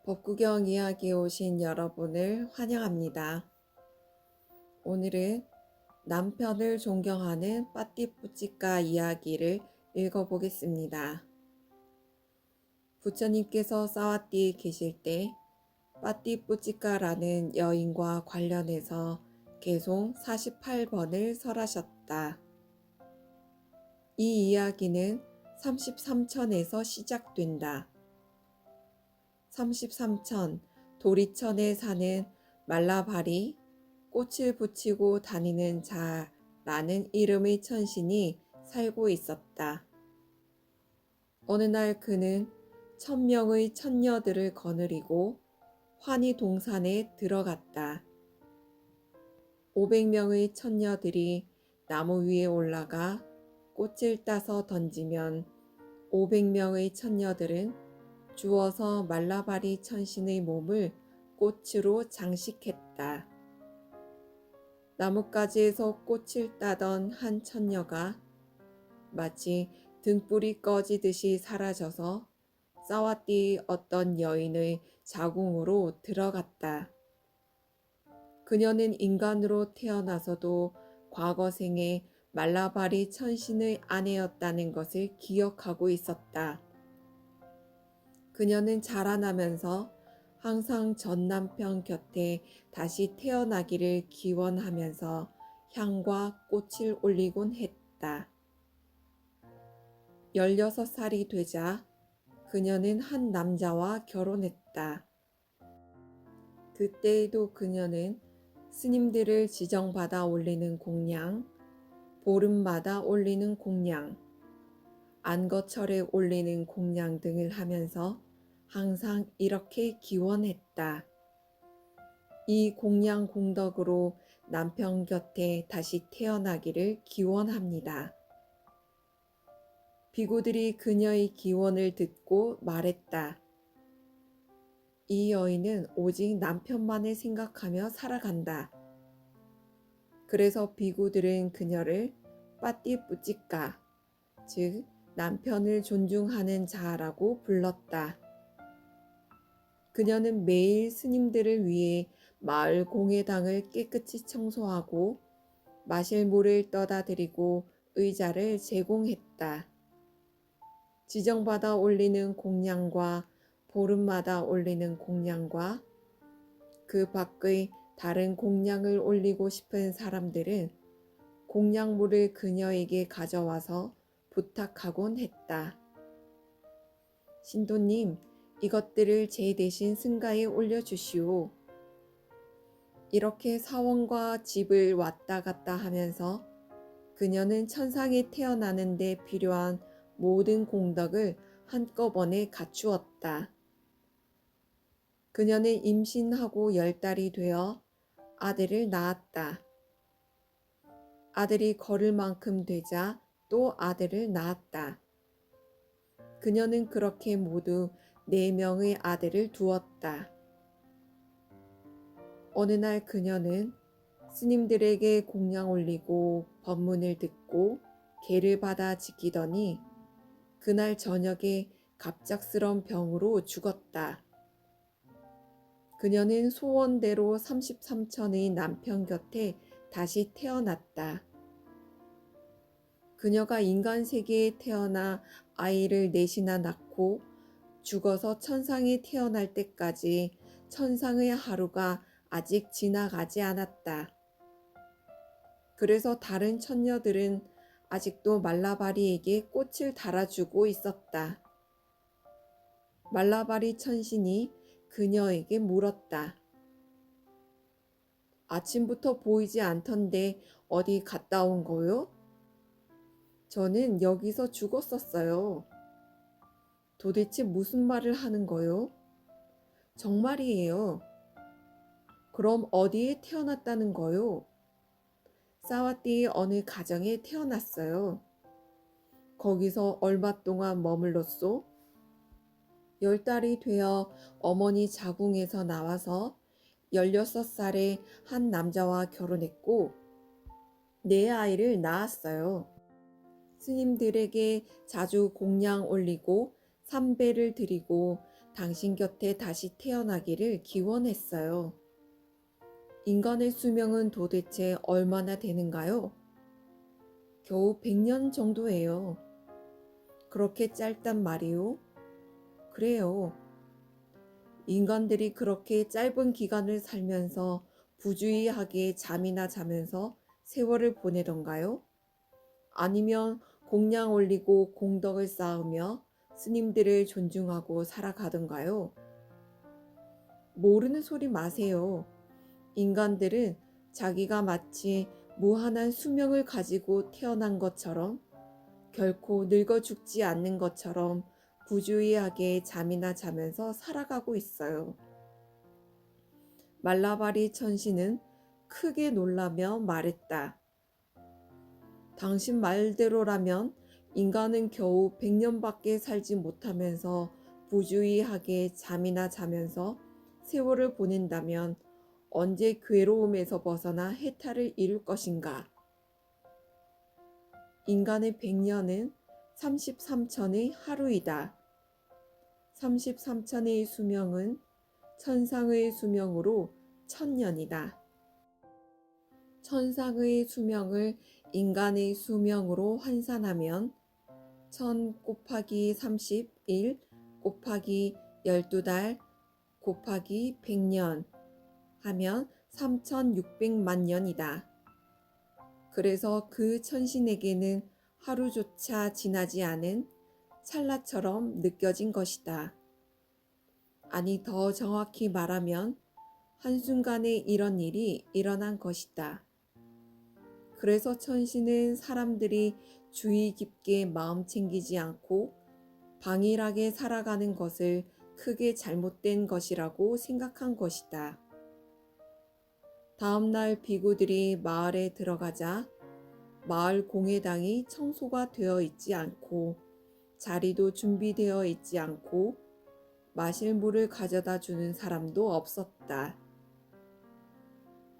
법구경 이야기에 오신 여러분을 환영합니다. 오늘은 남편을 존경하는 빠띠뿌찌까 이야기를 읽어보겠습니다. 부처님께서 사와띠에 계실 때 빠띠뿌찌까라는 여인과 관련해서 개송 48번을 설하셨다. 이 이야기는 33천에서 시작된다. 33천, 도리천에 사는 말라바리, 꽃을 붙이고 다니는 자라는 이름의 천신이 살고 있었다. 어느 날 그는 1000명의 천녀들을 거느리고 환희동산에 들어갔다. 500명의 천녀들이 나무 위에 올라가 꽃을 따서 던지면 500명의 천녀들은 주워서 말라바리 천신의 몸을 꽃으로 장식했다. 나뭇가지에서 꽃을 따던 한 천녀가 마치 등불이 꺼지듯이 사라져서 사와띠 어떤 여인의 자궁으로 들어갔다. 그녀는 인간으로 태어나서도 과거 생에 말라바리 천신의 아내였다는 것을 기억하고 있었다. 그녀는 자라나면서 항상 전 남편 곁에 다시 태어나기를 기원하면서 향과 꽃을 올리곤 했다. 16살이 되자 그녀는 한 남자와 결혼했다. 그때에도 그녀는 스님들을 지정받아 올리는 공양, 보름마다 올리는 공양, 안거철에 올리는 공양 등을 하면서 항상 이렇게 기원했다. 이 공양 공덕으로 남편 곁에 다시 태어나기를 기원합니다. 비구들이 그녀의 기원을 듣고 말했다. 이 여인은 오직 남편만을 생각하며 살아간다. 그래서 비구들은 그녀를 빠띠뿌찌까, 즉 남편을 존중하는 자라고 불렀다. 그녀는 매일 스님들을 위해 마을 공회당을 깨끗이 청소하고 마실 물을 떠다 드리고 의자를 제공했다. 지정받아 올리는 공양과 보름마다 올리는 공양과 그 밖의 다른 공양을 올리고 싶은 사람들은 공양물을 그녀에게 가져와서 부탁하곤 했다. 신도님, 이것들을 제 대신 승가에 올려주시오. 이렇게 사원과 집을 왔다 갔다 하면서 그녀는 천상에 태어나는 데 필요한 모든 공덕을 한꺼번에 갖추었다. 그녀는 임신하고 10달이 되어 아들을 낳았다. 아들이 걸을 만큼 되자 또 아들을 낳았다. 그녀는 그렇게 모두 4명의 아들을 두었다. 어느 날 그녀는 스님들에게 공양 올리고 법문을 듣고 계를 받아 지키더니 그날 저녁에 갑작스런 병으로 죽었다. 그녀는 소원대로 33천의 남편 곁에 다시 태어났다. 그녀가 인간 세계에 태어나 아이를 넷이나 낳고 죽어서 천상에 태어날 때까지 천상의 하루가 아직 지나가지 않았다. 그래서 다른 천녀들은 아직도 말라바리에게 꽃을 달아주고 있었다. 말라바리 천신이 그녀에게 물었다. 아침부터 보이지 않던데 어디 갔다 온 거요? 저는 여기서 죽었었어요. 도대체 무슨 말을 하는 거요? 정말이에요. 그럼 어디에 태어났다는 거요? 사와띠의 어느 가정에 태어났어요. 거기서 얼마 동안 머물렀소? 10달이 되어 어머니 자궁에서 나와서 16살에 한 남자와 결혼했고 4아이를 낳았어요. 스님들에게 자주 공양 올리고 삼배를 드리고 당신 곁에 다시 태어나기를 기원했어요. 인간의 수명은 도대체 얼마나 되는가요? 겨우 100년 정도예요. 그렇게 짧단 말이요? 그래요. 인간들이 그렇게 짧은 기간을 살면서 부주의하게 잠이나 자면서 세월을 보내던가요? 아니면 공양 올리고 공덕을 쌓으며 스님들을 존중하고 살아가던가요? 모르는 소리 마세요. 인간들은 자기가 마치 무한한 수명을 가지고 태어난 것처럼 결코 늙어 죽지 않는 것처럼 부주의하게 잠이나 자면서 살아가고 있어요. 말라바리 천신은 크게 놀라며 말했다. 당신 말대로라면 인간은 겨우 100년밖에 살지 못하면서 부주의하게 잠이나 자면서 세월을 보낸다면 언제 괴로움에서 벗어나 해탈을 이룰 것인가? 인간의 100년은 33천의 하루이다. 33천의 수명은 천상의 수명으로 1000년이다. 천상의 수명을 인간의 수명으로 환산하면 1000 곱하기 31 곱하기 12달 곱하기 100년 하면 3600만 년이다. 그래서 그 천신에게는 하루조차 지나지 않은 찰나처럼 느껴진 것이다. 아니, 더 정확히 말하면 한순간에 이런 일이 일어난 것이다. 그래서 천신은 사람들이 주의 깊게 마음 챙기지 않고 방일하게 살아가는 것을 크게 잘못된 것이라고 생각한 것이다. 다음 날 비구들이 마을에 들어가자 마을 공회당이 청소가 되어 있지 않고 자리도 준비되어 있지 않고 마실 물을 가져다 주는 사람도 없었다.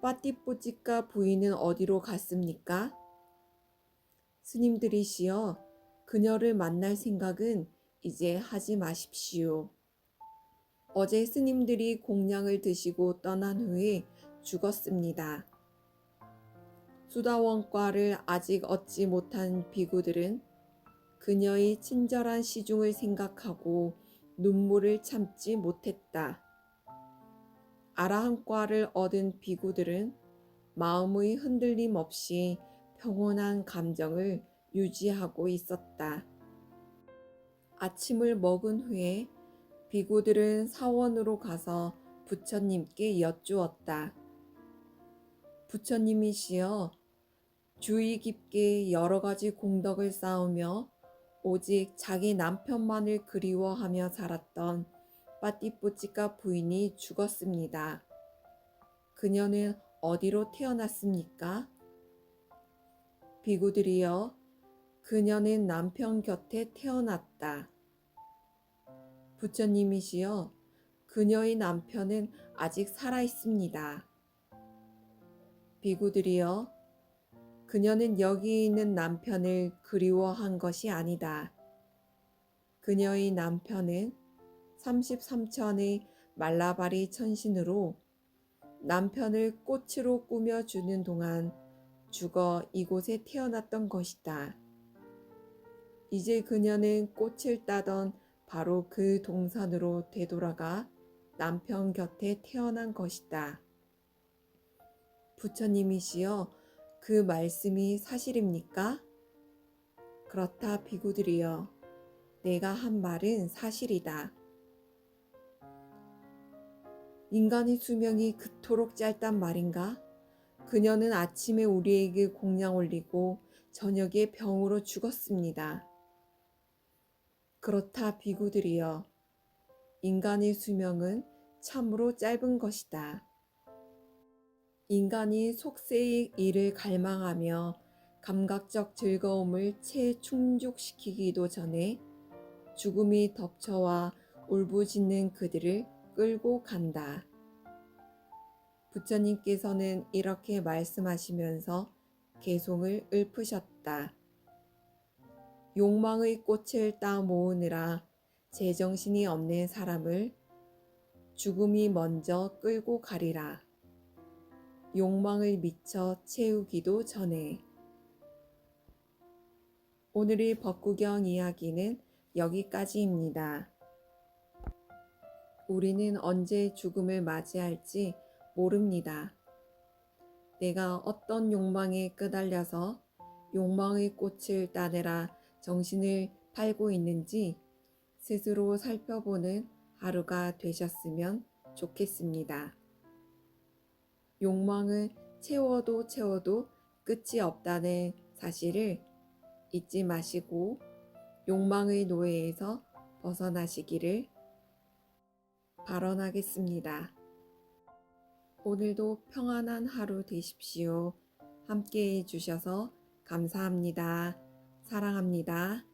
빠띠뽀찌까 부인은 어디로 갔습니까? 스님들이시여, 그녀를 만날 생각은 이제 하지 마십시오. 어제 스님들이 공양을 드시고 떠난 후에 죽었습니다. 수다원과를 아직 얻지 못한 비구들은 그녀의 친절한 시중을 생각하고 눈물을 참지 못했다. 아라한과를 얻은 비구들은 마음의 흔들림 없이 평온한 감정을 유지하고 있었다. 아침을 먹은 후에 비구들은 사원으로 가서 부처님께 여쭈었다. 부처님이시여, 주의 깊게 여러 가지 공덕을 쌓으며 오직 자기 남편만을 그리워하며 살았던 빠띠뽀찌까 부인이 죽었습니다. 그녀는 어디로 태어났습니까? 비구들이여, 그녀는 남편 곁에 태어났다. 부처님이시여, 그녀의 남편은 아직 살아 있습니다. 비구들이여, 그녀는 여기 있는 남편을 그리워한 것이 아니다. 그녀의 남편은 33천의 말라바리 천신으로 남편을 꽃으로 꾸며주는 동안 죽어 이곳에 태어났던 것이다. 이제 그녀는 꽃을 따던 바로 그 동산으로 되돌아가 남편 곁에 태어난 것이다. 부처님이시여, 그 말씀이 사실입니까? 그렇다 비구들이여, 내가 한 말은 사실이다. 인간의 수명이 그토록 짧단 말인가? 그녀는 아침에 우리에게 공양 올리고 저녁에 병으로 죽었습니다. 그렇다 비구들이여, 인간의 수명은 참으로 짧은 것이다. 인간이 속세의 일을 갈망하며 감각적 즐거움을 채 충족시키기도 전에 죽음이 덮쳐와 울부짖는 그들을 끌고 간다. 부처님께서는 이렇게 말씀하시면서 개송을 읊으셨다. 욕망의 꽃을 따 모으느라 제정신이 없는 사람을 죽음이 먼저 끌고 가리라. 욕망을 미쳐 채우기도 전에. 오늘의 법구경 이야기는 여기까지입니다. 우리는 언제 죽음을 맞이할지 모릅니다. 내가 어떤 욕망에 끄달려서 욕망의 꽃을 따내라 정신을 팔고 있는지 스스로 살펴보는 하루가 되셨으면 좋겠습니다. 욕망을 채워도 끝이 없다는 사실을 잊지 마시고 욕망의 노예에서 벗어나시기를 발언하겠습니다. 오늘도 평안한 하루 되십시오. 함께 해주셔서 감사합니다. 사랑합니다.